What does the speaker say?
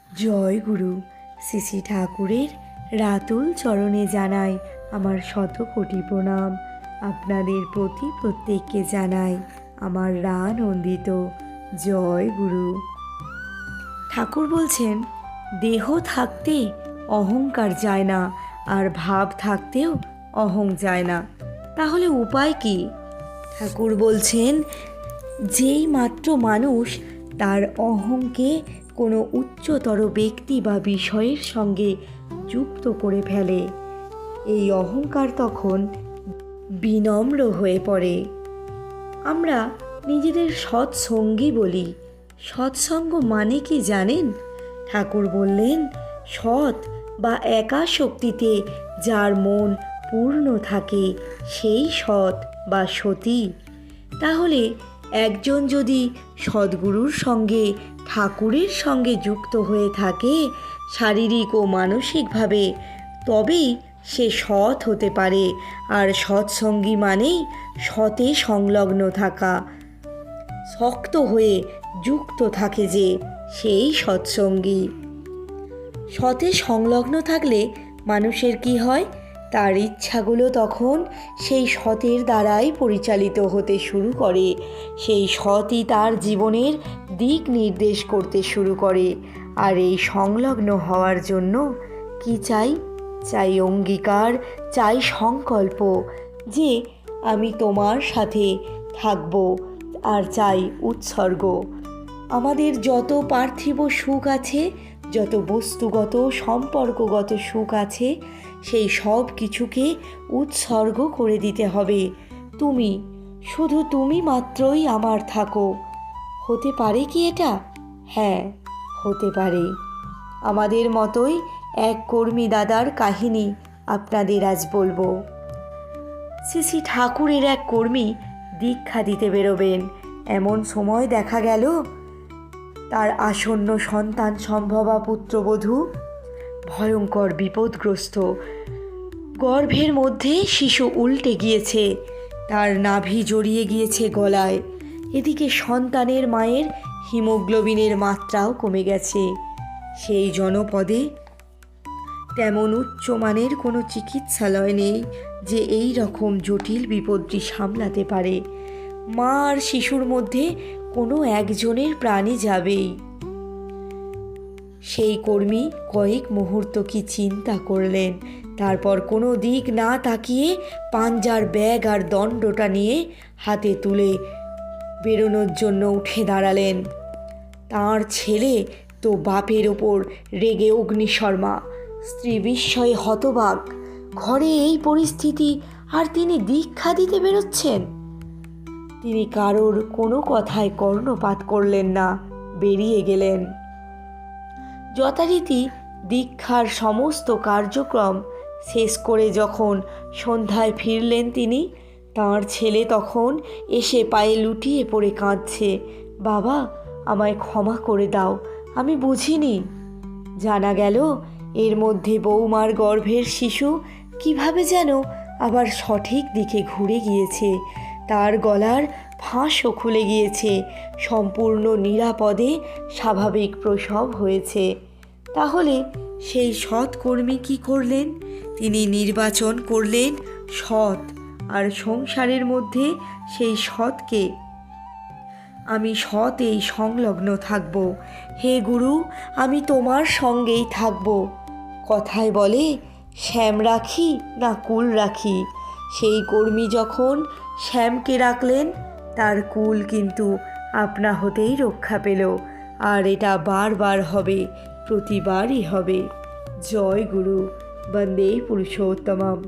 জয় গুরু। শ্রী শ্রী ঠাকুরের রাতুল চরণে জানাই আমার শত কোটি প্রণাম। আপনাদের প্রতি প্রত্যেককে জানাই আমার রানন্দিত জয় গুরু। ঠাকুর বলছেন, দেহ থাকতে অহংকার যায় না, আর ভাব থাকতেও অহং যায় না। তাহলে উপায় কি? ঠাকুর বলছেন, যেই মাত্র মানুষ তার অহংকে কোনো উচ্চতর ব্যক্তি বা বিষয়ের সঙ্গে যুক্ত করে ফেলে, এই অহংকার তখন বিনম্র হয়ে পড়ে। আমরা নিজেদের সৎসঙ্গী বলি। সৎসঙ্গ মানে কি জানেন? ঠাকুর বললেন, সৎ বা একা শক্তিতে যার মন পূর্ণ থাকে সেই সৎ বা সতী। তাহলে একজন যদি সদ্গুরুর সঙ্গে ঠাকুরের সঙ্গে যুক্ত হয়ে থাকে শারীরিক ও মানসিকভাবে, তবেই সে সৎ হতে পারে। আর সৎসঙ্গী মানেই সতে সংলগ্ন থাকা, শক্ত হয়ে যুক্ত থাকে যে, সেই সৎসঙ্গী। সতে সংলগ্ন থাকলে মানুষের কি হয়? তার ইচ্ছাগুলো তখন সেই সতের দ্বারাই পরিচালিত হতে শুরু করে। সেই সতই তার জীবনের দিক নির্দেশ করতে শুরু করে। আর এই সংলগ্ন হওয়ার জন্য কি চাই? চাই অঙ্গীকার, চাই সংকল্প যে আমি তোমার সাথে থাকব, আর চাই উৎসর্গ। আমাদের যত পার্থিব সুখ আছে, যত বস্তুগত সম্পর্কগত সুখ আছে, সেই সব কিছুকে উৎসর্গ করে দিতে হবে। তুমি, শুধু তুমি মাত্রই আমার থাকো। হতে পারে কি এটা? হ্যাঁ, হতে পারে। আমাদের মতোই এক কর্মী দাদার কাহিনী আপনাদের আজ বলবো। শ্রী শ্রী ঠাকুরের এক কর্মী দীক্ষা দিতে বেরোবেন। এমন সময় দেখা গেল তার আসন্ন সন্তান সম্ভবা পুত্রবধূ ভয়ঙ্কর বিপদগ্রস্ত। গর্ভের মধ্যে শিশু উল্টে গিয়েছে, তার নাভি জড়িয়ে গিয়েছে গলায়। এদিকে সন্তানের মায়ের হিমোগ্লোবিনের মাত্রাও কমে গেছে। সেই জনপদে তেমন উচ্চমানের কোনো চিকিৎসালয় নেই যে এই রকম জটিল বিপদটি সামলাতে পারে। মা আর শিশুর মধ্যে কোনো একজনের প্রাণই যাবেই। সেই কর্মী কয়েক মুহূর্ত কি চিন্তা করলেন, তারপর কোনো দিক না তাকিয়ে পাঞ্জার ব্যাগ আর দণ্ডটা নিয়ে হাতে তুলে বেরোনোর জন্য উঠে দাঁড়ালেন। তাঁর ছেলে তো বাপের ওপর রেগে অগ্নিশর্মা, স্ত্রী বিস্ময়ে হতবাক। ঘরে এই পরিস্থিতি, আর তিনি দীক্ষা দিতে বেরোচ্ছেন। তিনি কারোর কোনো কথায় কর্ণপাত করলেন না, বেরিয়ে গেলেন। যথারীতি দীক্ষার সমস্ত কার্যক্রম শেষ করে যখন সন্ধ্যায় ফিরলেন তিনি, তাঁর ছেলে তখন এসে পায়ে লুটিয়ে পড়ে কাঁদছে, বাবা, আমায় ক্ষমা করে দাও, আমি বুঝিনি। জানা গেল এর মধ্যে বৌমার গর্ভের শিশু কিভাবে যেন আবার সঠিক দিকে ঘুরে গিয়েছে, তার গলার ফাঁসও খুলে গিয়েছে, সম্পূর্ণ নিরাপদে স্বাভাবিক প্রসব হয়েছে। তাহলে সেই সৎ কর্মী কী করলেন? তিনি নির্বাচন করলেন সৎ, আর সংসারের মধ্যে সেই সৎকে, আমি সৎ এই সংলগ্ন থাকব। হে গুরু, আমি তোমার সঙ্গেই থাকব। কথায় বলে, শ্যাম রাখি না কুল রাখি। সেই কর্মী যখন শ্যামকে রাখলেন, তার কুল কিন্তু আপনা হতেই রক্ষা পেল। আর এটা বারবার হবে, প্রতিবারই হবে। জয় গুরু। বন্দে পুরুষোত্তমম।